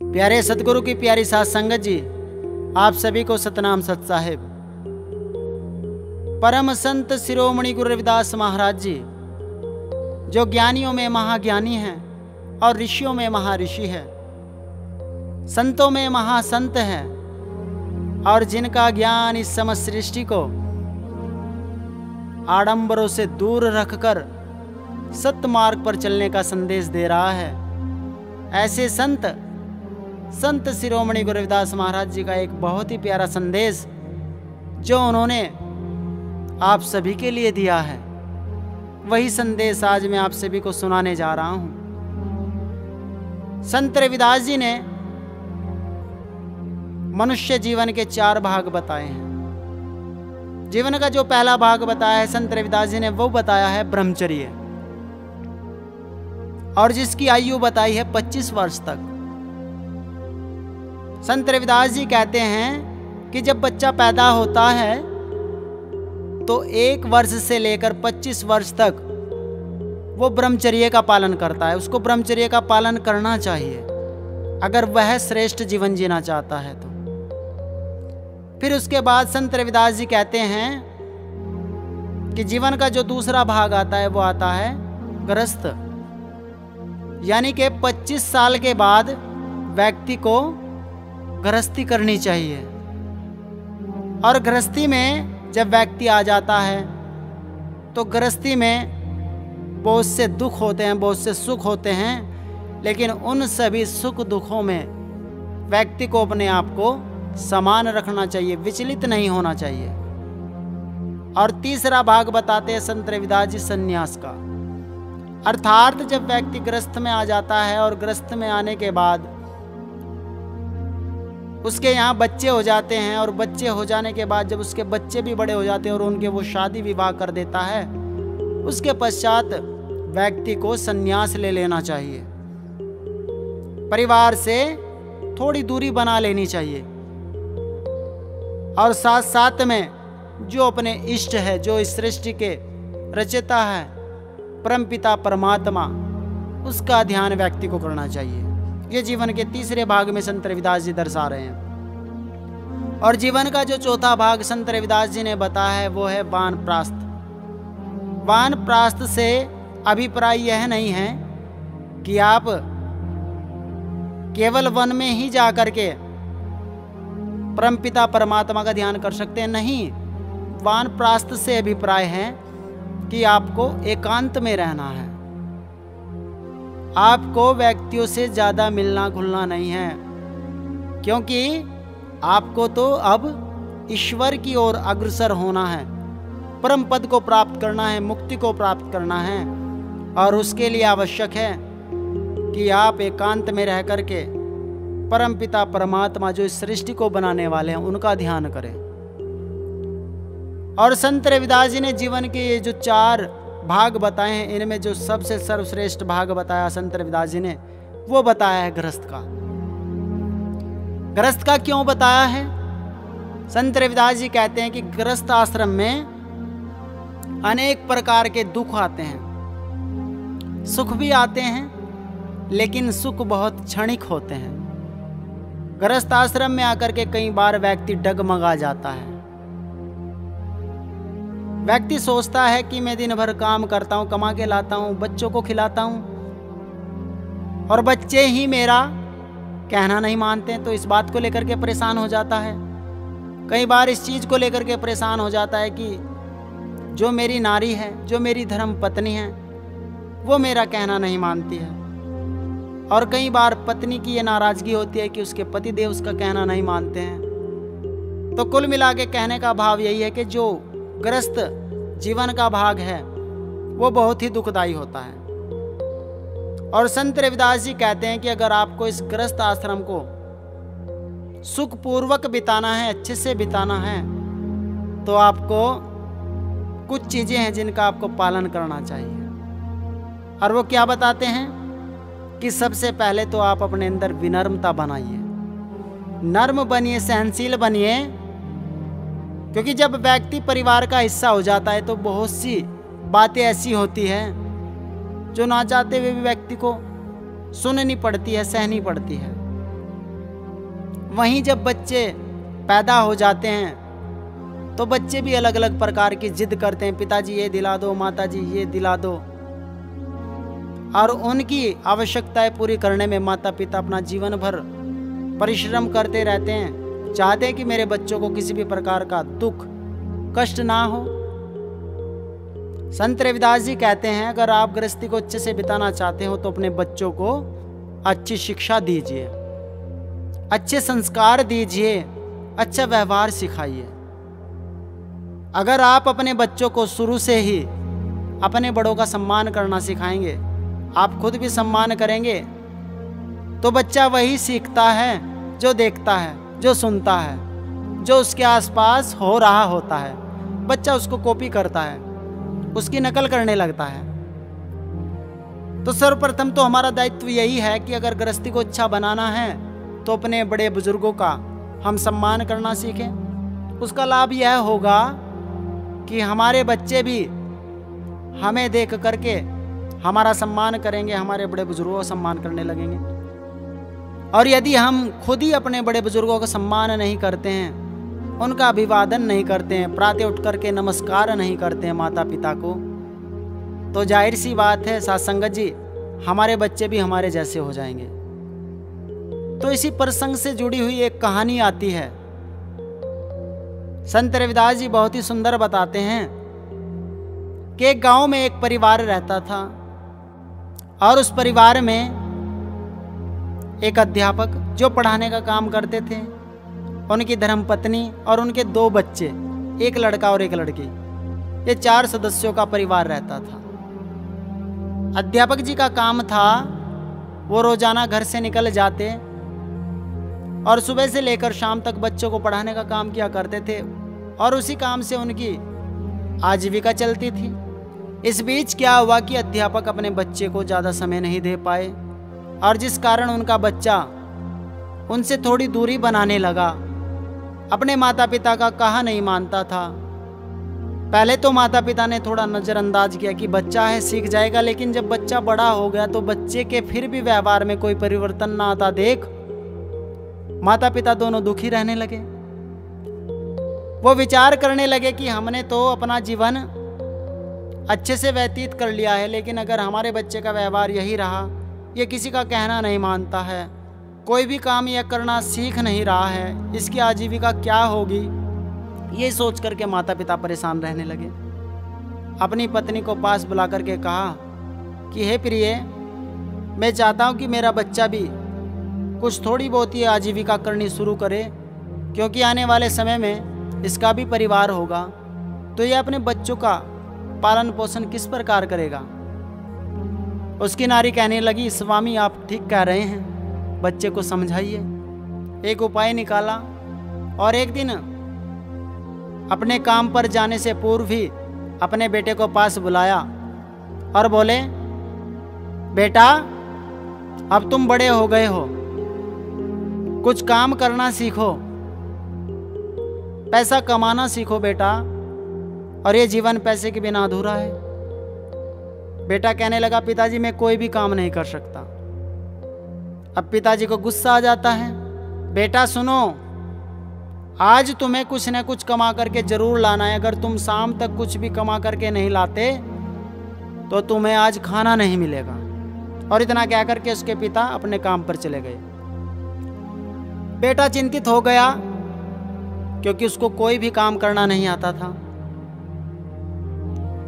प्यारे सतगुरु की प्यारी साथ संगत जी, आप सभी को सतनाम सत साहिब। परम संत शिरोमणि गुरु रविदास महाराज जी, जो ज्ञानियों में महाज्ञानी हैं और ऋषियों में महाऋषि है, संतों में महासंत है, और जिनका ज्ञान इस समस्त सृष्टि को आडंबरों से दूर रखकर सत्य मार्ग पर चलने का संदेश दे रहा है, ऐसे संत शिरोमणि गुरु रविदास महाराज जी का एक बहुत ही प्यारा संदेश जो उन्होंने आप सभी के लिए दिया है, वही संदेश आज मैं आप सभी को सुनाने जा रहा हूं। संत रविदास जी ने मनुष्य जीवन के 4 भाग बताए हैं। जीवन का जो पहला भाग बताया है संत रविदास जी ने, वो बताया है ब्रह्मचर्य, और जिसकी आयु बताई है 25 वर्ष तक। संत रविदास जी कहते हैं कि जब बच्चा पैदा होता है तो 1 वर्ष से लेकर 25 वर्ष तक वो ब्रह्मचर्य का पालन करता है। उसको ब्रह्मचर्य का पालन करना चाहिए अगर वह श्रेष्ठ जीवन जीना चाहता है तो। फिर उसके बाद संत रविदास जी कहते हैं कि जीवन का जो दूसरा भाग आता है वो आता है गृहस्थ, यानी कि 25 साल के बाद व्यक्ति को गृहस्थी करनी चाहिए। और गृहस्थी में जब व्यक्ति आ जाता है तो गृहस्थी में बहुत से दुख होते हैं, बहुत से सुख होते हैं, लेकिन उन सभी सुख दुखों में व्यक्ति को अपने आप को समान रखना चाहिए, विचलित नहीं होना चाहिए। और तीसरा भाग बताते हैं संत रविदास जी संन्यास का, अर्थात जब व्यक्ति गृहस्थ में आ जाता है और गृहस्थ में आने के बाद उसके यहाँ बच्चे हो जाते हैं, और बच्चे हो जाने के बाद जब उसके बच्चे भी बड़े हो जाते हैं और उनके वो शादी विवाह कर देता है, उसके पश्चात व्यक्ति को संन्यास ले लेना चाहिए, परिवार से थोड़ी दूरी बना लेनी चाहिए। और साथ साथ में जो अपने इष्ट है, जो इस सृष्टि के रचयिता है, परमपिता परमात्मा, उसका ध्यान व्यक्ति को करना चाहिए। ये जीवन के तीसरे भाग में संत रविदास जी दर्शा रहे हैं। और जीवन का जो चौथा भाग संत रविदास जी ने बताया है वो है वानप्रस्थ। वानप्रस्थ से अभिप्राय यह नहीं है कि आप केवल वन में ही जाकर के परमपिता परमात्मा का ध्यान कर सकते हैं, नहीं। वानप्रस्थ से अभिप्राय है कि आपको एकांत में रहना है, आपको व्यक्तियों से ज़्यादा मिलना घुलना नहीं है, क्योंकि आपको तो अब ईश्वर की ओर अग्रसर होना है, परम पद को प्राप्त करना है, मुक्ति को प्राप्त करना है। और उसके लिए आवश्यक है कि आप एकांत में रह करके परमपिता परमात्मा जो इस सृष्टि को बनाने वाले हैं उनका ध्यान करें। और संत रविदास जी ने जीवन के ये जो 4 भाग बताए हैं, इनमें जो सबसे सर्वश्रेष्ठ भाग बताया संत रविदास जी ने, वो बताया है गृहस्थ का। गृहस्थ का क्यों बताया है? संत रविदास जी कहते हैं कि गृहस्थ आश्रम में अनेक प्रकार के दुख आते हैं, सुख भी आते हैं, लेकिन सुख बहुत क्षणिक होते हैं। गृहस्थ आश्रम में आकर के कई बार व्यक्ति डगमगा जाता है। व्यक्ति सोचता है कि मैं दिन भर काम करता हूँ, कमा के लाता हूँ, बच्चों को खिलाता हूँ, और बच्चे ही मेरा कहना नहीं मानते, तो इस बात को लेकर के परेशान हो जाता है। कई बार इस चीज़ को लेकर के परेशान हो जाता है कि जो मेरी नारी है, जो मेरी धर्म पत्नी है, वो मेरा कहना नहीं मानती है। और कई बार पत्नी की ये नाराज़गी होती है कि उसके पतिदेव उसका कहना नहीं मानते हैं। तो कुल मिला के कहने का भाव यही है कि जो गृहस्थ जीवन का भाग है वो बहुत ही दुखदायी होता है। और संत रविदास जी कहते हैं कि अगर आपको इस गृहस्थ आश्रम को सुखपूर्वक बिताना है, अच्छे से बिताना है, तो आपको कुछ चीज़ें हैं जिनका आपको पालन करना चाहिए। और वो क्या बताते हैं कि सबसे पहले तो आप अपने अंदर विनम्रता बनाइए, नर्म बनिए, सहनशील बनिए, क्योंकि जब व्यक्ति परिवार का हिस्सा हो जाता है तो बहुत सी बातें ऐसी होती हैं जो ना चाहते हुए भी व्यक्ति को सुननी पड़ती है, सहनी पड़ती है। वहीं जब बच्चे पैदा हो जाते हैं तो बच्चे भी अलग अलग प्रकार की जिद करते हैं, पिताजी ये दिला दो, माताजी ये दिला दो। और उनकी आवश्यकताएं पूरी करने में माता पिता अपना जीवन भर परिश्रम करते रहते हैं, चाहते हैं कि मेरे बच्चों को किसी भी प्रकार का दुख कष्ट ना हो। संत रविदास जी कहते हैं, अगर आप गृहस्थी को अच्छे से बिताना चाहते हो तो अपने बच्चों को अच्छी शिक्षा दीजिए, अच्छे संस्कार दीजिए, अच्छा व्यवहार सिखाइए। अगर आप अपने बच्चों को शुरू से ही अपने बड़ों का सम्मान करना सिखाएंगे, आप खुद भी सम्मान करेंगे, तो बच्चा वही सीखता है जो देखता है, जो सुनता है, जो उसके आसपास हो रहा होता है। बच्चा उसको कॉपी करता है, उसकी नकल करने लगता है। तो सर्वप्रथम तो हमारा दायित्व यही है कि अगर गृहस्थी को अच्छा बनाना है तो अपने बड़े बुजुर्गों का हम सम्मान करना सीखें। उसका लाभ यह होगा कि हमारे बच्चे भी हमें देख करके हमारा सम्मान करेंगे, हमारे बड़े बुजुर्गों का सम्मान करने लगेंगे। और यदि हम खुद ही अपने बड़े बुजुर्गों का सम्मान नहीं करते हैं, उनका अभिवादन नहीं करते हैं, प्रातः उठ करके नमस्कार नहीं करते हैं माता पिता को, तो जाहिर सी बात है साथ संगत जी, हमारे बच्चे भी हमारे जैसे हो जाएंगे। तो इसी प्रसंग से जुड़ी हुई एक कहानी आती है। संत रविदास जी बहुत ही सुंदर बताते हैं कि एक गांव में एक परिवार रहता था और उस परिवार में एक अध्यापक जो पढ़ाने का काम करते थे, उनकी धर्मपत्नी और उनके 2 बच्चे, एक लड़का और एक लड़की, ये 4 सदस्यों का परिवार रहता था। अध्यापक जी का काम था वो रोजाना घर से निकल जाते और सुबह से लेकर शाम तक बच्चों को पढ़ाने का काम किया करते थे और उसी काम से उनकी आजीविका चलती थी। इस बीच क्या हुआ कि अध्यापक अपने बच्चे को ज़्यादा समय नहीं दे पाए और जिस कारण उनका बच्चा उनसे थोड़ी दूरी बनाने लगा। अपने माता पिता का कहा नहीं मानता था। पहले तो माता पिता ने थोड़ा नज़रअंदाज किया कि बच्चा है सीख जाएगा, लेकिन जब बच्चा बड़ा हो गया तो बच्चे के फिर भी व्यवहार में कोई परिवर्तन ना आता देख माता पिता दोनों दुखी रहने लगे। वो विचार करने लगे कि हमने तो अपना जीवन अच्छे से व्यतीत कर लिया है, लेकिन अगर हमारे बच्चे का व्यवहार यही रहा, ये किसी का कहना नहीं मानता है, कोई भी काम यह करना सीख नहीं रहा है, इसकी आजीविका क्या होगी, ये सोच करके माता पिता परेशान रहने लगे। अपनी पत्नी को पास बुला करके कहा कि हे प्रिय, मैं चाहता हूँ कि मेरा बच्चा भी कुछ थोड़ी बहुत ही आजीविका करनी शुरू करे, क्योंकि आने वाले समय में इसका भी परिवार होगा, तो ये अपने बच्चों का पालन पोषण किस प्रकार करेगा। उसकी नारी कहने लगी, स्वामी आप ठीक कह रहे हैं, बच्चे को समझाइए। एक उपाय निकाला और एक दिन अपने काम पर जाने से पूर्व ही अपने बेटे को पास बुलाया और बोले, बेटा अब तुम बड़े हो गए हो, कुछ काम करना सीखो, पैसा कमाना सीखो बेटा, और ये जीवन पैसे के बिना अधूरा है। बेटा कहने लगा, पिताजी मैं कोई भी काम नहीं कर सकता। अब पिताजी को गुस्सा आ जाता है, बेटा सुनो, आज तुम्हें कुछ न कुछ कमा करके जरूर लाना है, अगर तुम शाम तक कुछ भी कमा करके नहीं लाते तो तुम्हें आज खाना नहीं मिलेगा। और इतना कह करके उसके पिता अपने काम पर चले गए। बेटा चिंतित हो गया क्योंकि उसको कोई भी काम करना नहीं आता था,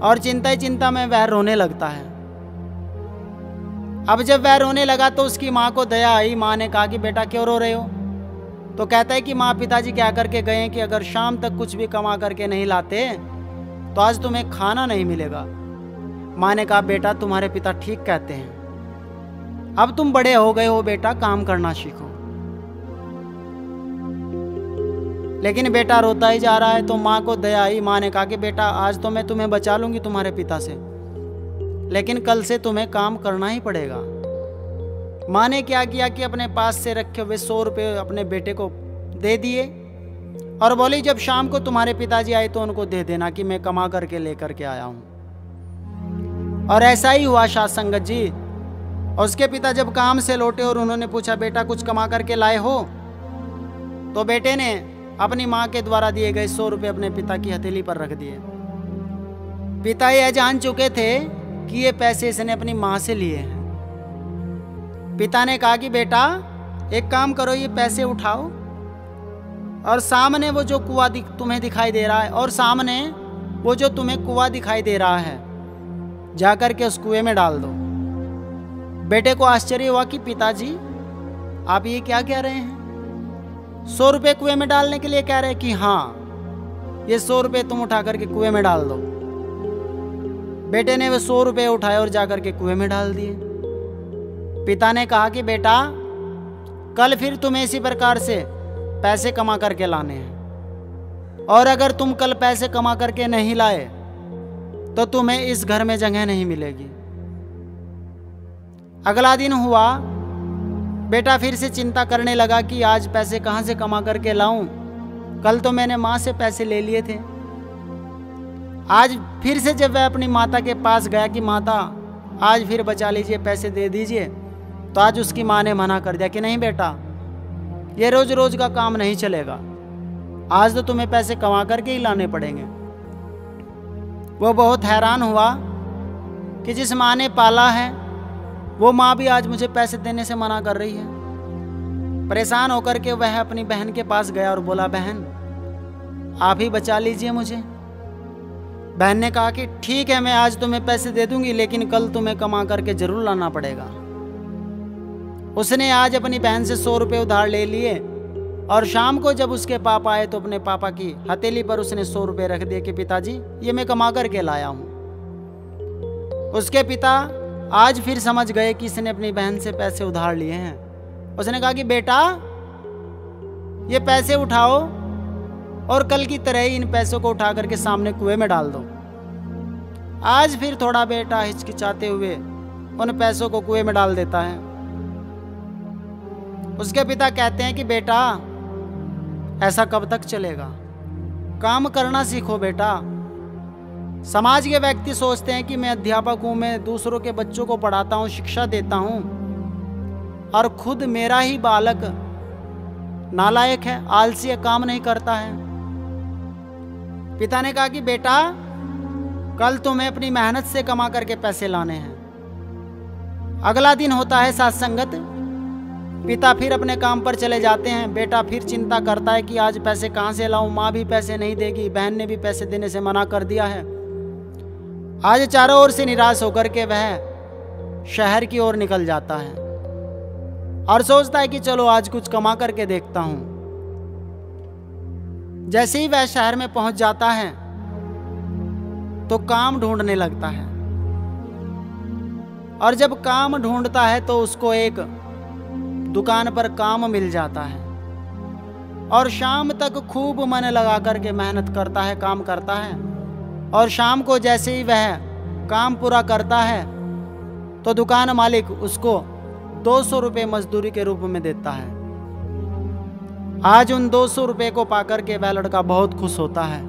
और चिंता ही चिंता में वह रोने लगता है। अब जब वह रोने लगा तो उसकी माँ को दया आई। माँ ने कहा कि बेटा क्यों रो रहे हो? तो कहता है कि माँ पिताजी क्या करके गए हैं कि अगर शाम तक कुछ भी कमा करके नहीं लाते तो आज तुम्हें खाना नहीं मिलेगा। माँ ने कहा, बेटा तुम्हारे पिता ठीक कहते हैं, अब तुम बड़े हो गए हो बेटा, काम करना सीखो। लेकिन बेटा रोता ही जा रहा है। तो माँ को दया आई। माँ ने कहा कि बेटा आज तो मैं तुम्हें बचा लूंगी तुम्हारे पिता से, लेकिन कल से तुम्हें काम करना ही पड़ेगा। माँ ने क्या किया कि अपने पास से रखे हुए 100 रुपये अपने बेटे को दे दिए और बोली, जब शाम को तुम्हारे पिताजी आए तो उनको दे देना कि मैं कमा करके लेकर के आया हूँ। और ऐसा ही हुआ साथ संगत जी। और उसके पिता जब काम से लौटे और उन्होंने पूछा, बेटा कुछ कमा करके लाए हो? तो बेटे ने अपनी माँ के द्वारा दिए गए 100 रुपये अपने पिता की हथेली पर रख दिए। पिता यह जान चुके थे कि ये पैसे इसने अपनी माँ से लिए हैं। पिता ने कहा कि बेटा एक काम करो, ये पैसे उठाओ और सामने वो जो कुआं तुम्हें दिखाई दे रहा है, और सामने वो जो तुम्हें कुआं दिखाई दे रहा है, जाकर के उस कुएं में डाल दो। बेटे को आश्चर्य हुआ कि पिताजी आप ये क्या कह रहे हैं? 100 रुपये कुएं में डालने के लिए कह रहे हैं? कि हाँ, ये 100 रुपये तुम उठा करके कुएं में डाल दो। बेटे ने वे 100 रुपये उठाए और जाकर के कुएं में डाल दिए। पिता ने कहा कि बेटा कल फिर तुम्हें इसी प्रकार से पैसे कमा करके लाने हैं, और अगर तुम कल पैसे कमा करके नहीं लाए तो तुम्हें इस घर में जगह नहीं मिलेगी। अगला दिन हुआ, बेटा फिर से चिंता करने लगा कि आज पैसे कहाँ से कमा करके लाऊं, कल तो मैंने माँ से पैसे ले लिए थे। आज फिर से जब वह अपनी माता के पास गया कि माता आज फिर बचा लीजिए, पैसे दे दीजिए, तो आज उसकी माँ ने मना कर दिया कि नहीं बेटा, ये रोज रोज का काम नहीं चलेगा, आज तो तुम्हें पैसे कमा करके ही लाने पड़ेंगे। वो बहुत हैरान हुआ कि जिस माँ ने पाला है वो माँ भी आज मुझे पैसे देने से मना कर रही है। परेशान होकर के वह अपनी बहन के पास गया और बोला, बहन आप ही बचा लीजिए मुझे। बहन ने कहा कि ठीक है, मैं आज तुम्हें पैसे दे दूंगी, लेकिन कल तुम्हें कमा करके जरूर लाना पड़ेगा। उसने आज अपनी बहन से 100 रुपये उधार ले लिए, और शाम को जब उसके पापा आए तो अपने पापा की हथेली पर उसने 100 रुपये रख दिए कि पिताजी ये मैं कमा करके लाया हूँ। उसके पिता आज फिर समझ गए कि इसने अपनी बहन से पैसे उधार लिए हैं। उसने कहा कि बेटा ये पैसे उठाओ और कल की तरह ही इन पैसों को उठा करके सामने कुएं में डाल दो। आज फिर थोड़ा बेटा हिचकिचाते हुए उन पैसों को कुएं में डाल देता है। उसके पिता कहते हैं कि बेटा ऐसा कब तक चलेगा, काम करना सीखो बेटा। समाज के व्यक्ति सोचते हैं कि मैं अध्यापक हूं, मैं दूसरों के बच्चों को पढ़ाता हूं, शिक्षा देता हूं, और खुद मेरा ही बालक नालायक है, आलसी है, काम नहीं करता है। पिता ने कहा कि बेटा कल तुम्हें अपनी मेहनत से कमा करके पैसे लाने हैं। अगला दिन होता है सत्संगत। पिता फिर अपने काम पर चले जाते हैं। बेटा फिर चिंता करता है कि आज पैसे कहाँ से लाऊं, माँ भी पैसे नहीं देगी, बहन ने भी पैसे देने से मना कर दिया है। आज चारों ओर से निराश होकर के वह शहर की ओर निकल जाता है और सोचता है कि चलो आज कुछ कमा करके देखता हूं। जैसे ही वह शहर में पहुंच जाता है तो काम ढूंढने लगता है, और जब काम ढूंढता है तो उसको एक दुकान पर काम मिल जाता है, और शाम तक खूब मन लगा करके मेहनत करता है, काम करता है। और शाम को जैसे ही वह काम पूरा करता है तो दुकान मालिक उसको 200 रुपये मजदूरी के रूप में देता है। आज उन 200 रुपये को पाकर के वह लड़का बहुत खुश होता है,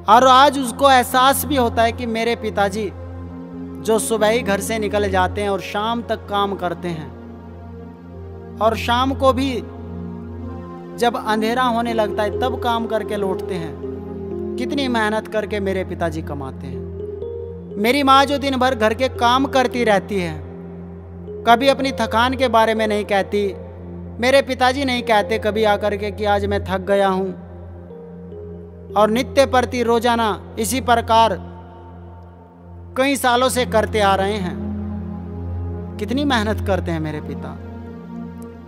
और आज उसको एहसास भी होता है कि मेरे पिताजी जो सुबह ही घर से निकल जाते हैं और शाम तक काम करते हैं, और शाम को भी जब अंधेरा होने लगता है तब काम करके लौटते हैं, कितनी मेहनत करके मेरे पिताजी कमाते हैं। मेरी माँ जो दिन भर घर के काम करती रहती है, कभी अपनी थकान के बारे में नहीं कहती। मेरे पिताजी नहीं कहते कभी आकर के कि आज मैं थक गया हूँ, और नित्य प्रति रोजाना इसी प्रकार कई सालों से करते आ रहे हैं। कितनी मेहनत करते हैं मेरे पिता।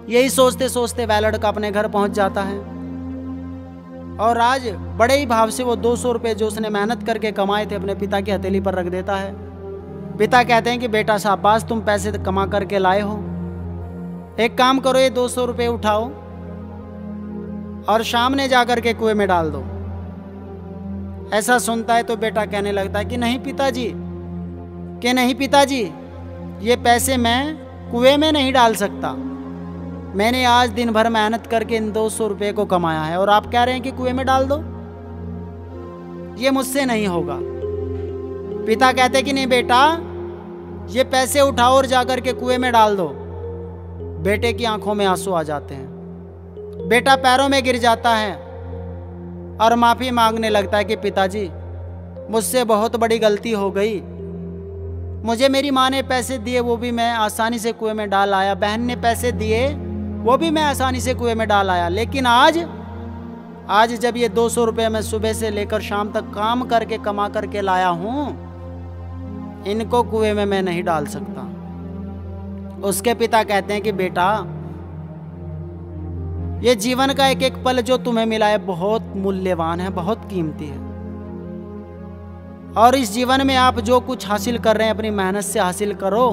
यही सोचते सोचते वह लड़का अपने घर पहुंच जाता है, और आज बड़े ही भाव से वो 200 रुपये जो उसने मेहनत करके कमाए थे अपने पिता की हथेली पर रख देता है। पिता कहते हैं कि बेटा शाबाश, तुम पैसे कमा करके लाए हो, एक काम करो, ये 200 रुपये उठाओ और सामने जाकर के कुएं में डाल दो। ऐसा सुनता है तो बेटा कहने लगता है कि नहीं पिताजी, ये पैसे मैं कुएं में नहीं डाल सकता। मैंने आज दिन भर मेहनत करके इन 200 रुपये को कमाया है, और आप कह रहे हैं कि कुएं में डाल दो, ये मुझसे नहीं होगा। पिता कहते कि नहीं बेटा, ये पैसे उठाओ और जाकर के कुएं में डाल दो। बेटे की आंखों में आंसू आ जाते हैं। बेटा पैरों में गिर जाता है और माफ़ी मांगने लगता है कि पिताजी मुझसे बहुत बड़ी गलती हो गई, मुझे मेरी माँ ने पैसे दिए वो भी मैं आसानी से कुएं में डाल आया, बहन ने पैसे दिए वो भी मैं आसानी से कुएं में डाल आया, लेकिन आज जब ये 200 रुपये मैं सुबह से लेकर शाम तक काम करके कमा करके लाया हूँ, इनको कुएं में मैं नहीं डाल सकता। उसके पिता कहते हैं कि बेटा ये जीवन का एक एक पल जो तुम्हें मिला है बहुत मूल्यवान है, बहुत कीमती है, और इस जीवन में आप जो कुछ हासिल कर रहे हैं अपनी मेहनत से हासिल करो,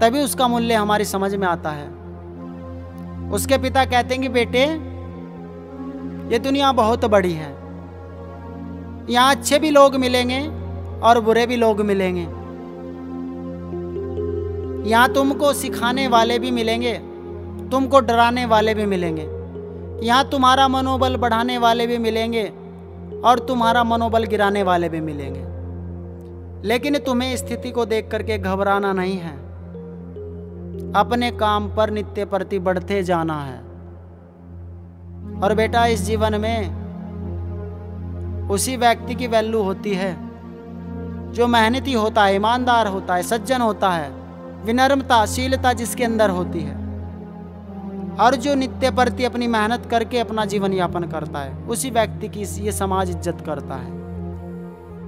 तभी उसका मूल्य हमारी समझ में आता है। उसके पिता कहते हैं कि बेटे ये दुनिया बहुत बड़ी है, यहाँ अच्छे भी लोग मिलेंगे और बुरे भी लोग मिलेंगे, यहाँ तुमको सिखाने वाले भी मिलेंगे, तुमको डराने वाले भी मिलेंगे, यहाँ तुम्हारा मनोबल बढ़ाने वाले भी मिलेंगे और तुम्हारा मनोबल गिराने वाले भी मिलेंगे, लेकिन तुम्हें स्थिति को देख करके घबराना नहीं है, अपने काम पर नित्य प्रति बढ़ते जाना है। और बेटा इस जीवन में उसी व्यक्ति की वैल्यू होती है जो मेहनती होता है, ईमानदार होता है, सज्जन होता है, विनम्रता शीलता जिसके अंदर होती है, और जो नित्य प्रति अपनी मेहनत करके अपना जीवन यापन करता है, उसी व्यक्ति की ये समाज इज्जत करता है।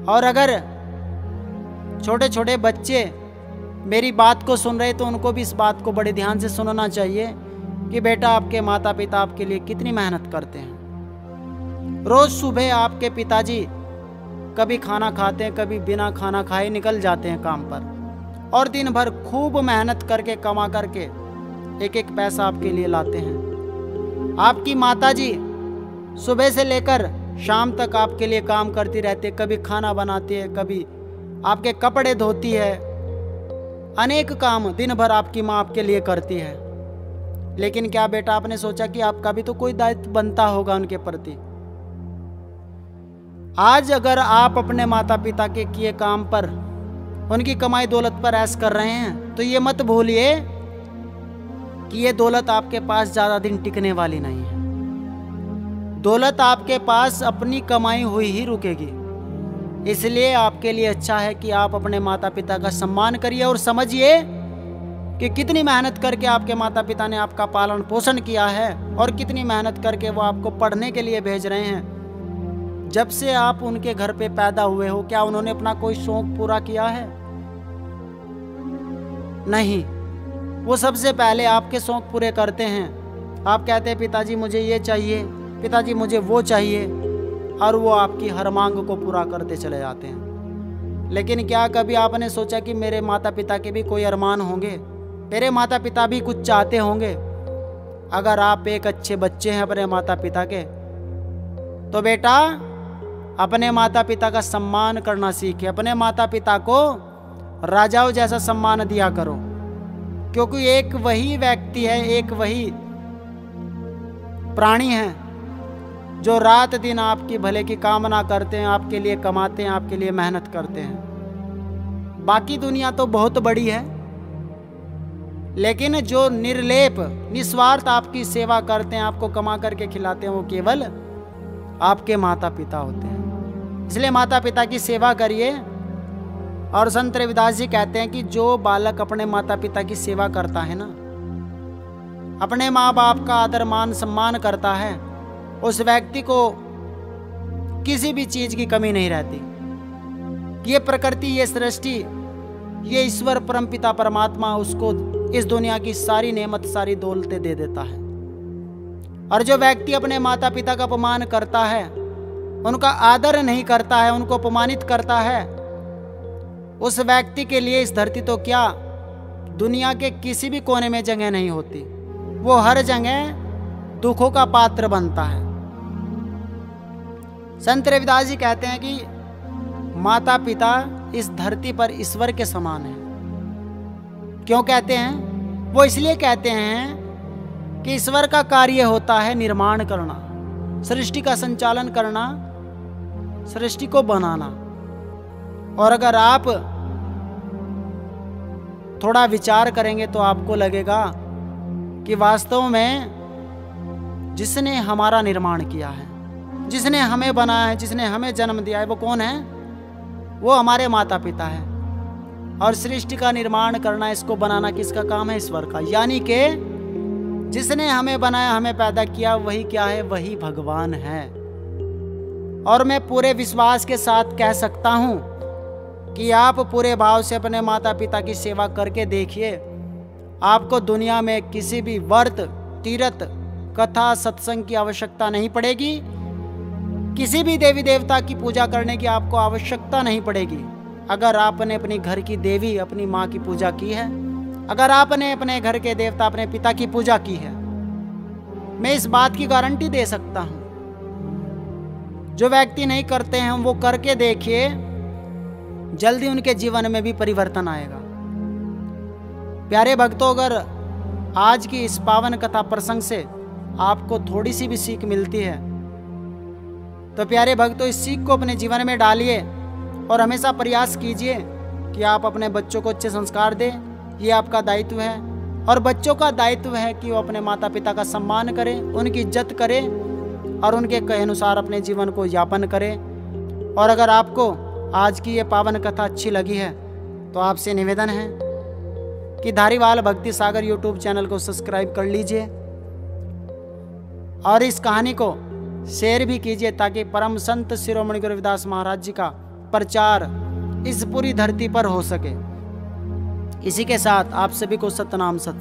और अगर छोटे छोटे बच्चे मेरी बात को सुन रहे तो उनको भी इस बात को बड़े ध्यान से सुनना चाहिए कि बेटा आपके माता पिता आपके लिए कितनी मेहनत करते हैं। रोज सुबह आपके पिताजी कभी खाना खाते हैं, कभी बिना खाना खाए निकल जाते हैं काम पर, और दिन भर खूब मेहनत करके कमा करके एक एक पैसा आपके लिए लाते हैं। आपकी माताजी सुबह से लेकर शाम तक आपके लिए काम करती रहती है, कभी खाना बनाती है, कभी आपके कपड़े धोती है, अनेक काम दिन भर आपकी माँ आपके लिए करती है। लेकिन क्या बेटा आपने सोचा कि आपका भी तो कोई दायित्व बनता होगा उनके प्रति? आज अगर आप अपने माता पिता के किए काम पर, उनकी कमाई दौलत पर ऐश कर रहे हैं, तो ये मत भूलिए कि ये दौलत आपके पास ज़्यादा दिन टिकने वाली नहीं है। दौलत आपके पास अपनी कमाई हुई ही रुकेगी। इसलिए आपके लिए अच्छा है कि आप अपने माता पिता का सम्मान करिए और समझिए कि कितनी मेहनत करके आपके माता पिता ने आपका पालन पोषण किया है और कितनी मेहनत करके वो आपको पढ़ने के लिए भेज रहे हैं। जब से आप उनके घर पे पैदा हुए हो, क्या उन्होंने अपना कोई शौक पूरा किया है? नहीं, वो सबसे पहले आपके शौक पूरे करते हैं। आप कहते हैं पिताजी मुझे ये चाहिए, पिताजी मुझे वो चाहिए, और वो आपकी हर मांग को पूरा करते चले जाते हैं। लेकिन क्या कभी आपने सोचा कि मेरे माता पिता के भी कोई अरमान होंगे, मेरे माता पिता भी कुछ चाहते होंगे? अगर आप एक अच्छे बच्चे हैं अपने माता पिता के, तो बेटा अपने माता पिता का सम्मान करना सीखिए। अपने माता पिता को राजाओं जैसा सम्मान दिया करो, क्योंकि एक वही व्यक्ति है, एक वही प्राणी है जो रात दिन आपकी भले की कामना करते हैं, आपके लिए कमाते हैं, आपके लिए मेहनत करते हैं। बाकी दुनिया तो बहुत बड़ी है, लेकिन जो निर्लेप निस्वार्थ आपकी सेवा करते हैं, आपको कमा करके खिलाते हैं, वो केवल आपके माता पिता होते हैं। इसलिए माता पिता की सेवा करिए। और संत रविदास जी कहते हैं कि जो बालक अपने माता पिता की सेवा करता है ना, अपने माँ बाप का आदर मान सम्मान करता है, उस व्यक्ति को किसी भी चीज की कमी नहीं रहती। ये प्रकृति, ये सृष्टि, ये ईश्वर परमपिता परमात्मा उसको इस दुनिया की सारी नेमत, सारी दौलतें दे देता है। और जो व्यक्ति अपने माता पिता का अपमान करता है, उनका आदर नहीं करता है, उनको अपमानित करता है, उस व्यक्ति के लिए इस धरती तो क्या, दुनिया के किसी भी कोने में जगह नहीं होती। वो हर जगह दुखों का पात्र बनता है। संत रविदास जी कहते हैं कि माता पिता इस धरती पर ईश्वर के समान है। क्यों कहते हैं? वो इसलिए कहते हैं कि ईश्वर का कार्य होता है निर्माण करना, सृष्टि का संचालन करना, सृष्टि को बनाना। और अगर आप थोड़ा विचार करेंगे तो आपको लगेगा कि वास्तव में जिसने हमारा निर्माण किया है, जिसने हमें बनाया है, जिसने हमें जन्म दिया है, वो कौन है? वो हमारे माता पिता है। और सृष्टि का निर्माण करना, इसको बनाना किसका काम है? ईश्वर का। यानी कि जिसने हमें बनाया, हमें पैदा किया, वही क्या है? वही भगवान है। और मैं पूरे विश्वास के साथ कह सकता हूं कि आप पूरे भाव से अपने माता पिता की सेवा करके देखिए, आपको दुनिया में किसी भी व्रत, तीर्थ, कथा, सत्संग की आवश्यकता नहीं पड़ेगी। किसी भी देवी देवता की पूजा करने की आपको आवश्यकता नहीं पड़ेगी। अगर आपने अपनी घर की देवी, अपनी माँ की पूजा की है, अगर आपने अपने घर के देवता, अपने पिता की पूजा की है, मैं इस बात की गारंटी दे सकता हूं, जो व्यक्ति नहीं करते हैं वो करके देखिए, जल्दी उनके जीवन में भी परिवर्तन आएगा। प्यारे भक्तों, अगर आज की इस पावन कथा प्रसंग से आपको थोड़ी सी भी सीख मिलती है तो प्यारे भक्तों, इस सीख को अपने जीवन में डालिए और हमेशा प्रयास कीजिए कि आप अपने बच्चों को अच्छे संस्कार दें। ये आपका दायित्व है और बच्चों का दायित्व है कि वो अपने माता पिता का सम्मान करें, उनकी इज्जत करें और उनके कहे अनुसार अपने जीवन को यापन करें। और अगर आपको आज की ये पावन कथा अच्छी लगी है तो आपसे निवेदन है कि धारीवाल भक्ति सागर यूट्यूब चैनल को सब्सक्राइब कर लीजिए और इस कहानी को शेयर भी कीजिए, ताकि परम संत शिरोमणि गुरु रविदास महाराज जी का प्रचार इस पूरी धरती पर हो सके। इसी के साथ आप सभी को सतनाम सत।